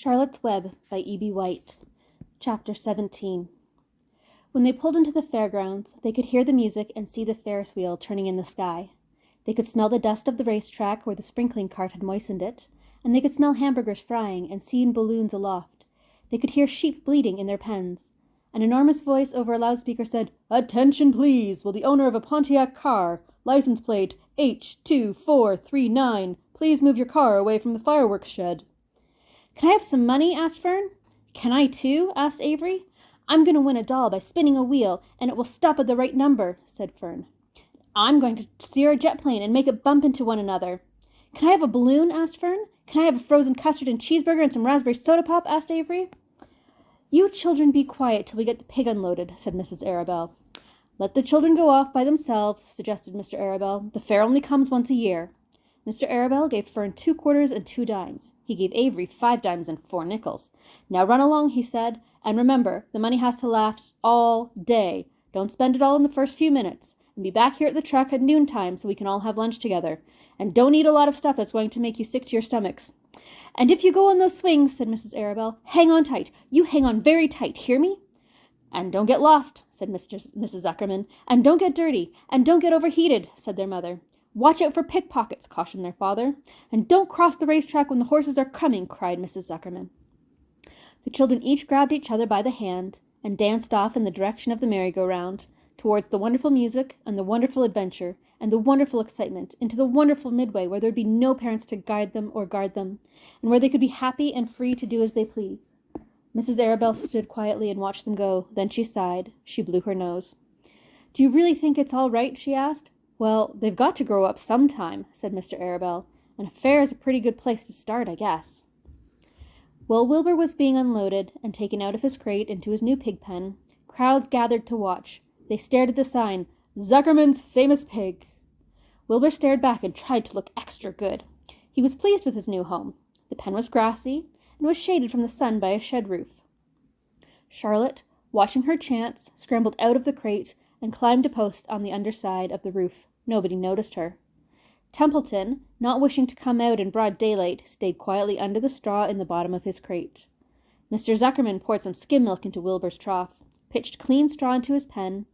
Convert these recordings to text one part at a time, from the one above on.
Charlotte's Web by E.B. White. Chapter 17. When they pulled into the fairgrounds, they could hear the music and see the Ferris wheel turning in the sky. They could smell the dust of the racetrack where the sprinkling cart had moistened it, and they could smell hamburgers frying and see balloons aloft. They could hear sheep bleating in their pens. An enormous voice over a loudspeaker said, "Attention, please! Will the owner of a Pontiac car, license plate H2439, please move your car away from the fireworks shed?" "Can I have some money?" asked Fern. "Can I too?" asked Avery. "I'm going to win a doll by spinning a wheel, and it will stop at the right number," said Fern. "I'm going to steer a jet plane and make it bump into one another." "Can I have a balloon?" asked Fern. "Can I have a frozen custard and cheeseburger and some raspberry soda pop?" asked Avery. "You children be quiet till we get the pig unloaded," said Mrs. Arabelle. "Let the children go off by themselves," suggested Mr. Arabelle. "The fair only comes once a year." Mr. Arabelle gave Fern 2 quarters and 2 dimes. He gave Avery 5 dimes and 4 nickels. "Now run along," he said, "and remember, the money has to last all day. Don't spend it all in the first few minutes. And be back here at the truck at noontime so we can all have lunch together. And don't eat a lot of stuff that's going to make you sick to your stomachs. And if you go on those swings," said Mrs. Arabelle, "hang on tight. You hang on very tight, hear me?" "And don't get lost," said Mrs. Zuckerman. "And don't get dirty. And don't get overheated," said their mother. "Watch out for pickpockets," cautioned their father. "And don't cross the racetrack when the horses are coming," cried Mrs. Zuckerman. The children each grabbed each other by the hand and danced off in the direction of the merry-go-round, towards the wonderful music and the wonderful adventure and the wonderful excitement, into the wonderful midway where there would be no parents to guide them or guard them, and where they could be happy and free to do as they please. Mrs. Arabelle stood quietly and watched them go. Then she sighed. She blew her nose. "Do you really think it's all right?" she asked. "Well, they've got to grow up sometime," said Mr. Arabelle, "and a fair is a pretty good place to start, I guess." While Wilbur was being unloaded and taken out of his crate into his new pig pen, crowds gathered to watch. They stared at the sign, "Zuckerman's Famous Pig." Wilbur stared back and tried to look extra good. He was pleased with his new home. The pen was grassy and was shaded from the sun by a shed roof. Charlotte, watching her chance, scrambled out of the crate and climbed a post on the underside of the roof. Nobody noticed her. Templeton, not wishing to come out in broad daylight, stayed quietly under the straw in the bottom of his crate. Mr. Zuckerman poured some skim milk into Wilbur's trough, pitched clean straw into his pen,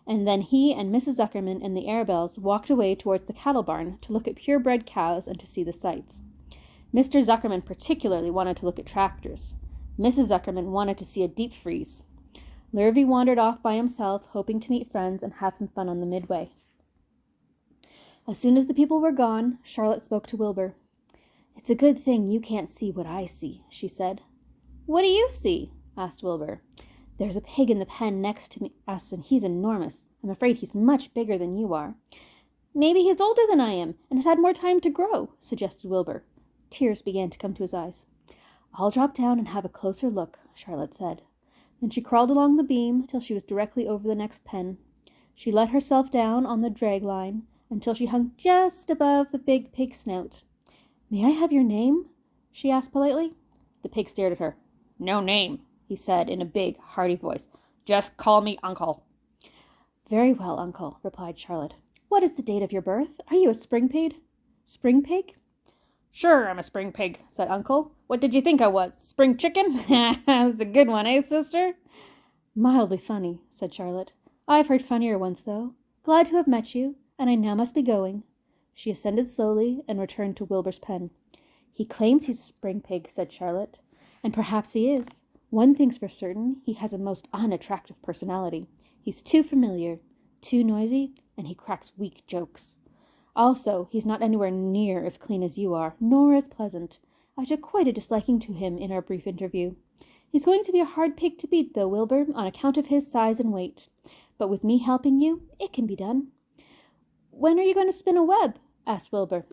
and then he and Mrs. Zuckerman and the Arabelles walked away towards the cattle barn to look at purebred cows and to see the sights. Mr. Zuckerman particularly wanted to look at tractors. Mrs. Zuckerman wanted to see a deep freeze. Lurvy wandered off by himself, hoping to meet friends and have some fun on the midway. As soon as the people were gone, Charlotte spoke to Wilbur. "It's a good thing you can't see what I see," she said. "What do you see?" asked Wilbur. "There's a pig in the pen next to us, and he's enormous. I'm afraid he's much bigger than you are." "Maybe he's older than I am, and has had more time to grow," suggested Wilbur. Tears began to come to his eyes. "I'll drop down and have a closer look," Charlotte said. Then she crawled along the beam till she was directly over the next pen. She let herself down on the drag line until she hung just above the big pig's snout. "May I have your name?" she asked politely. The pig stared at her. "No name," he said in a big, hearty voice. "Just call me Uncle." "Very well, Uncle," replied Charlotte. "What is the date of your birth? Are you a spring pig?" "Spring pig?" "Sure, I'm a spring pig," said Uncle. "What did you think I was? Spring chicken? That's a good one, eh, sister?" "Mildly funny," said Charlotte. "I've heard funnier ones, though. Glad to have met you, and I now must be going." She ascended slowly and returned to Wilbur's pen. "He claims he's a spring pig," said Charlotte. "And perhaps he is. One thing's for certain, he has a most unattractive personality. He's too familiar, too noisy, and he cracks weak jokes. Also, he's not anywhere near as clean as you are, nor as pleasant. I took quite a disliking to him in our brief interview. He's going to be a hard pig to beat, though, Wilbur, on account of his size and weight. But with me helping you, it can be done." "When are you going to spin a web?" asked Wilbur.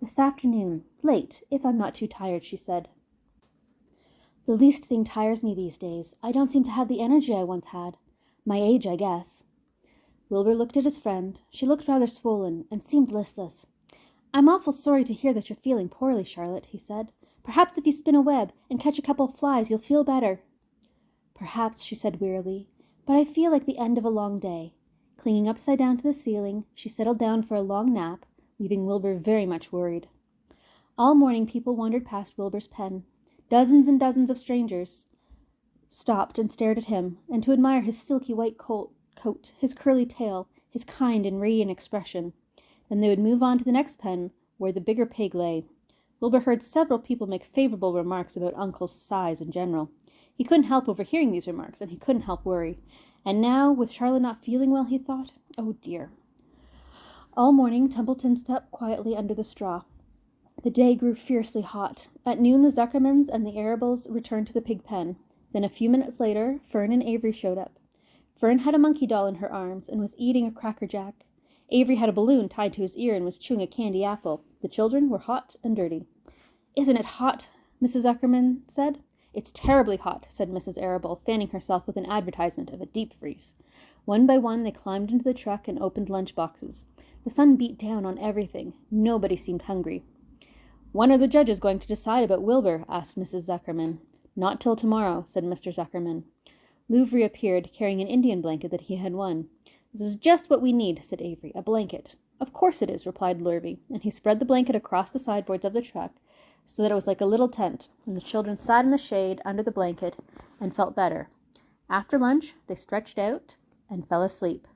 "This afternoon, late, if I'm not too tired," she said. "The least thing tires me these days. I don't seem to have the energy I once had. My age, I guess." Wilbur looked at his friend. She looked rather swollen and seemed listless. "I'm awful sorry to hear that you're feeling poorly, Charlotte," he said. "Perhaps if you spin a web and catch a couple of flies, you'll feel better." "Perhaps," she said wearily, "but I feel like the end of a long day." Clinging upside down to the ceiling, she settled down for a long nap, leaving Wilbur very much worried. All morning people wandered past Wilbur's pen. Dozens and dozens of strangers stopped and stared at him, and to admire his silky white coat, his curly tail, his kind and radiant expression. Then they would move on to the next pen, where the bigger pig lay. Wilbur heard several people make favorable remarks about Uncle's size in general. He couldn't help overhearing these remarks, and he couldn't help worry. And now, with Charlotte not feeling well, he thought, oh dear. All morning, Templeton slept quietly under the straw. The day grew fiercely hot. At noon, the Zuckermans and the Arables returned to the pig pen. Then a few minutes later, Fern and Avery showed up. Fern had a monkey doll in her arms and was eating a Cracker Jack. Avery had a balloon tied to his ear and was chewing a candy apple. The children were hot and dirty. "Isn't it hot?" Mrs. Zuckerman said. "It's terribly hot," said Mrs. Arable, fanning herself with an advertisement of a deep freeze. One by one, they climbed into the truck and opened lunch boxes. The sun beat down on everything. Nobody seemed hungry. "When are the judges going to decide about Wilbur?" asked Mrs. Zuckerman. "Not till tomorrow," said Mr. Zuckerman. Lou reappeared, carrying an Indian blanket that he had won. "This is just what we need," said Avery, "a blanket." "Of course it is," replied Lurvy, and he spread the blanket across the sideboards of the truck so that it was like a little tent, and the children sat in the shade under the blanket and felt better. After lunch, they stretched out and fell asleep.